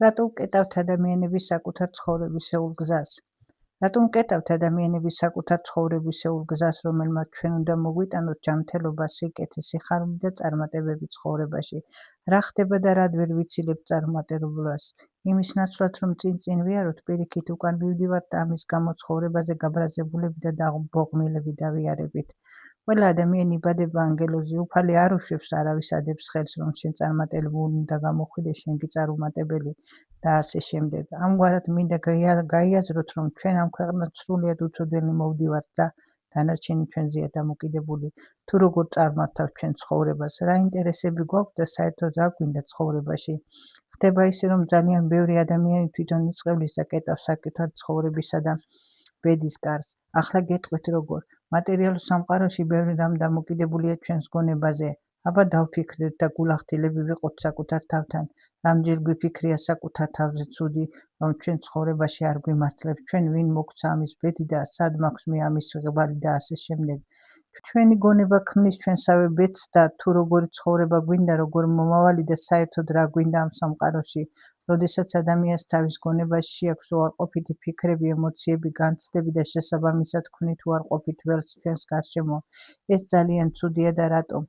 რატო ვკეტავთ ადამიანები საკუთარ ცხოვრებისეულ გზას? რატომ ვკეტავთ ადამიანები საკუთარ ცხოვრებისეულ გზას, რომელმაც ჩვენ უნდა მოგვიტანოთ ჯანმრთელობა, სიკეთე, სიხარული და წარმატებები ცხოვრებაში? რა ხდება და რად ვერ ვიცილებთ წარმატებულობას? იმის ნაცვლად, რომ წინ ვიაროთ, პირიქით უკან მივდივართ და ამის გამო ცხოვრებაზე გაბრაზებულები და ბოღმილები დავიარებით. ყველა ადამიანი იბადება ანგელოზი, უფალი არ უშვებს არავის ადებს ხელს, რომ შენ წარმატებული უნდა გამოხვიდე, შენ კი წარუმატებელი და ასე შემდეგ. ამგვარად მინდა გაიაზროთ, რომ ჩვენ ამ ქვეყნად სრულიად უცოდველი მოვდივართ და დანარჩენი ჩვენზეა დამოკიდებული, თუ როგორ წარმართავთ ჩვენ ცხოვრებას, რა ინტერესები გვაქვს და საერთოდ რა გვინდა ცხოვრებაში. ხდება ისე, რომ ძალიან ბევრი ადამიანი თვითონ იწყებლის და კეტავს საკუთარ ცხოვრებისა და ბედის კარს. ახლა გეტყვით როგორ. მატერიალურ სამყაროში ბევრი რამ დამოკიდებულია ჩვენს გონებაზე. აბა დავფიქრდეთ და გულახდილები ვიყოთ საკუთარ თავთან. რამდენ გვიფიქრია საკუთარ თავზე ცუდი, რომ ჩვენ ცხოვრებაში არ გვიმართლებს, ჩვენ ვინ მოგცა ამის ბედი და სად მაქვს მე ამის ღებარი და ასე შემდეგ. ჩვენი გონება ქმნის ჩვენსავე ბედს და თუ როგორი ცხოვრება გვინდა, როგორ მომავალი და საერთოდ რა გვინდა ამ სამყაროში. როდესაც ადამიანს თავის გონებაში შეაქვს უარყოფითი ფიქრები, ემოციები, განცდები და შესაბამისად ქმნით უარყოფით ველს ჩვენს გარშემო. ეს ძალიან ცუდია და რატომ?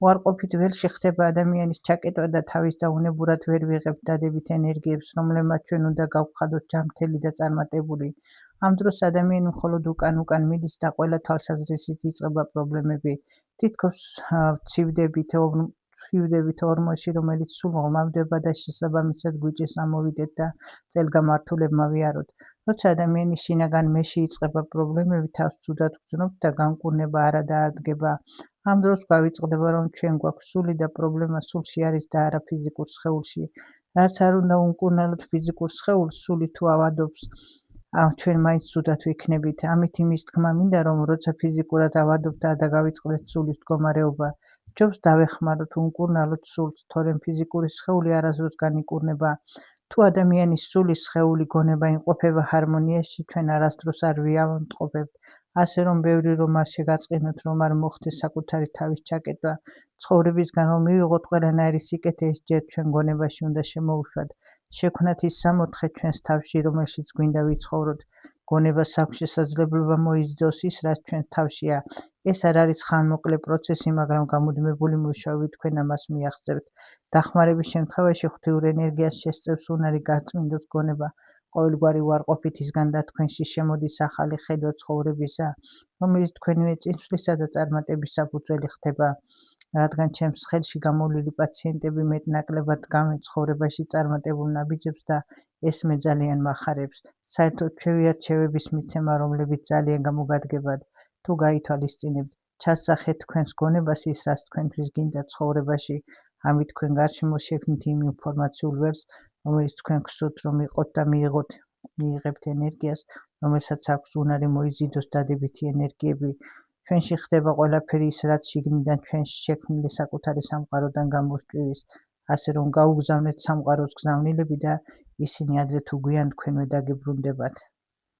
უარყოფით ველში ხდება ადამიანის ჩაკეტვა და თავის დაუნებურად ვერ ვიღებთ დადებით ენერგიებს, რომლებმაც ჩვენ უნდა გავხადოთ ჯანმრთელი და წარმატებული. ამ დროს ადამიანი მხოლოდ უკან მიდის და ყველა თვალსაზრისით იწყება პრობლემები. თითქოს ვცივდებით ორმოში, რომელიც სულ ღმავდება და შესაბამისად გვიჭირს ამოვიდეთ და წელგამართულებმა ვიაროთ. როცა ადამიანის შინაგან მეში იწყება პრობლემები, თავს ცუდად ვგრძნობთ და განკურნება არა დაადგება. ამ დროს გავიწყდება, რომ ჩვენ გვაქვს სული და პრობლემა სულში არის და არა ფიზიკურ სხეულში. რაც არ უნდა უნკურნალოთ ფიზიკურ სხეულს, სული თუ ავადობს, ჩვენ მაინც ცუდად ვიქნებით. ამით იმის თქმა მინდა, რომ როცა ფიზიკურად ავადობთ და გავიწყდეთ სულის მდგომარეობა, ჯობს დავეხმაროთ, უნკურნალოთ სულს, თორემ ფიზიკური სხეული არასდროს განიკურნება. თუ ადამიანის სულის სხეული გონება იმყოფება ჰარმონიაში, ჩვენ არასდროს არ ვიავადმყოფებთ. ასე რომ ბევრი რომ არ შეგაწყინოთ, რომ არ მოხდეს საკუთარი თავის ჩაკეტვა. ცხოვრებისგან რომ მივიღოთ ყველანაირი სიკეთე, ეს ჯერ ჩვენ გონებაში უნდა შემოუშვათ. შექმნათ ის სამოთხე ჩვენს თავში, რომელშიც გვინდა ვიცხოვროთ. გონებას აქვს შესაძლებლობა მოიზიდოს ის, რაც ჩვენს თავშია. ეს არ არის ხანმოკლე პროცესი, მაგრამ გამუდმებული მუშაობით თქვენ ამას მიაღწევთ. დახმარების შემთხვევაში ღვთიურ ენერგიას შესწევს უნარი გაწმინდოთ გონება. ყოველგვარი უარყოფითისგან და თქვენში შემოდის ახალი ხედვა ცხოვრებისა, რომელიც თქვენივე წინსვლისა და წარმატების საფუძველი ხდება. რადგან ჩემს ხელში გამოვლილი პაციენტები მეტნაკლებად დგამენ ცხოვრებაში წარმატებულ ნაბიჯებს და ეს მე ძალიან მახარებს. საერთოდ შევიარჩევების მიცემა, რომლებიც ძალიან გამოგადგებათ. თუ გაითვალისწინებთ, ჩასწახეთ თქვენს გონებას ის, რაც თქვენთვის გინდა ცხოვრებაში, ამით თქვენ გარშემო შექმნით იმ ინფორმაციულ ველს, რომელიც თქვენ გსურთ რომ იყოთ და მიიღებთ ენერგიას, რომელსაც აქვს უნარი მოიზიდოს დადებითი ენერგიები. ჩვენში ხდება ყველაფერი ის, რაც შიგნიდან ჩვენში შექმნილი საკუთარი სამყაროდან გამოსჭვივის, ასე რომ გაუგზავნეთ სამყაროს გზავნილები და ისინი ადრე თუ გვიან თქვენვე დაგიბრუნდებათ.